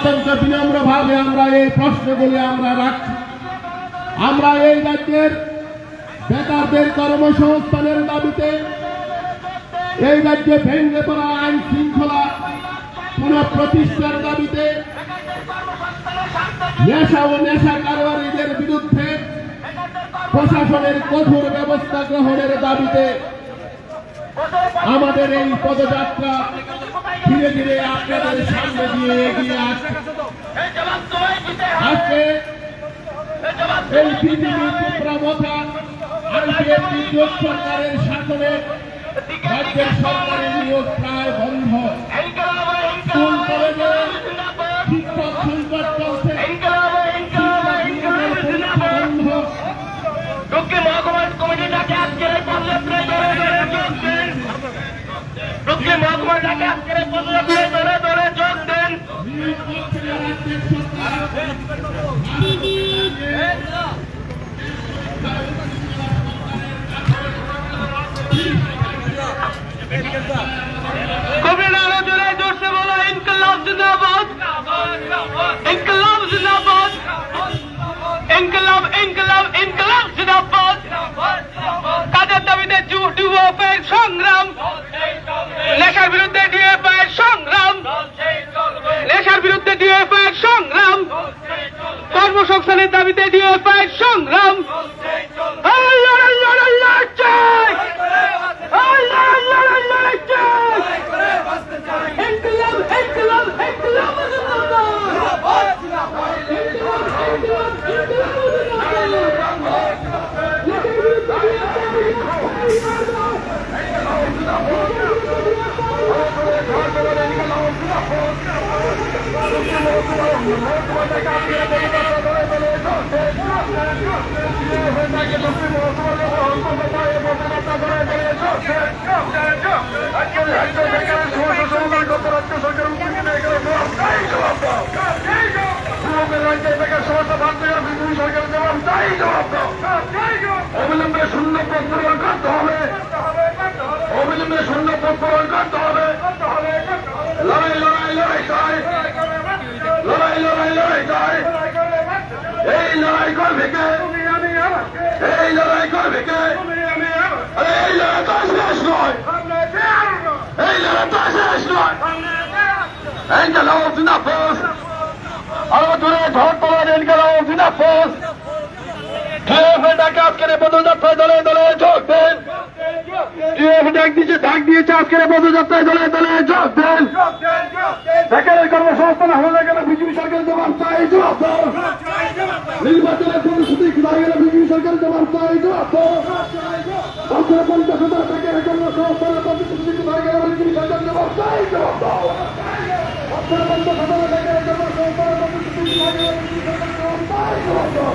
অত্যন্ত বিনম্রভাবে আমরা এই প্রশ্নগুলি আমরা রাখছি। আমরা এই রাজ্যের বেকারদের কর্মসংস্থানের দাবিতে, এই রাজ্যে ভেঙে পড়া আইন শৃঙ্খলা পুনঃপ্রতিষ্ঠার দাবিতে, নেশা ও নেশা কারবারিদের বিরুদ্ধে প্রশাসনের কঠোর ব্যবস্থা গ্রহণের দাবিতে আমাদের এই পদযাত্রা ধীরে ধীরে আপনাদের সামনে দিয়ে এগিয়ে আসছে। আজকে এই পৃথিবীর টুকরা আইপিএফটি জোট সরকারের শাসনে রাজ্যের সরকারি নিয়োগ প্রায় বন্ধ। স্কুল কলেজে শিক্ষক সংকট চলছে, বন্ধ। দক্ষিণ মহকুমা কমিটিটাকে আজকের এই পদযাত্রায় দক্ষিণ মহকুমাটাকে আজকের এই পদযাত্রায় ধরে ধরে যোগ দেন। कबीर आलोचना जोर से बोलो, इनकलाब जिंदाबाद, इनकलाब जिंदाबाद, इनकलाब इनकलाब इनकलाब जिंदाबाद। কাদের দাবিতে ডিওএফআই সংগ্রাম, নেশার বিরুদ্ধে ডিওএফআই সংগ্রাম, নেশার বিরুদ্ধে ডিওএফআই সংগ্রাম, কর্মসংস্থানের দাবিতে ডিওএফআই সংগ্রাম। অবিলম্বে শূন্য পদ পূরণ করতে হবে, অবিলম্বে শূন্য পদ পূরণ করতে হবে। লড়াই লড়াই লড়াই চাই, লড়াই লড়াই লড়াই চাই। এই লড়াই করবে কে? এই লড়াই করবে কে? আরে এই লড়াই তো শেষ নয়, এই লড়াই তো শেষ নয়। ইনকালাব জিন্দাবাদ, আরো দূরে ঝড় তোলার ইনকালাব জিন্দাবাদ। ডিওএফআইটাকে আজকের পদযাত্রায় দলে দলে যোগ দেন। ডাক দিয়েছে আজকের পদযাত্রায় দলে দলে যোগ দেন। বেকারের কর্মসংস্থান হয়ে গেলে বিজেপি সরকারের জবাব চাই, জবাব দাও। নির্বাচনের কর্মসূচি দাঁড়িয়ে গেলে বিজেপি সরকারের জবাব চাই, জবাব দাও। 50,000 বেকারের কর্মসংস্থানের কর্মসূচি দাঁড়িয়ে গেলে বিজেপি সরকারের জবাব চাই, জবাব দাও। 50,000 বেকারের কর্মসংস্থানের কর্মসূচি দাঁড়িয়ে গেলে বিজেপি সরকারের জবাব চাই, জবাব দাও।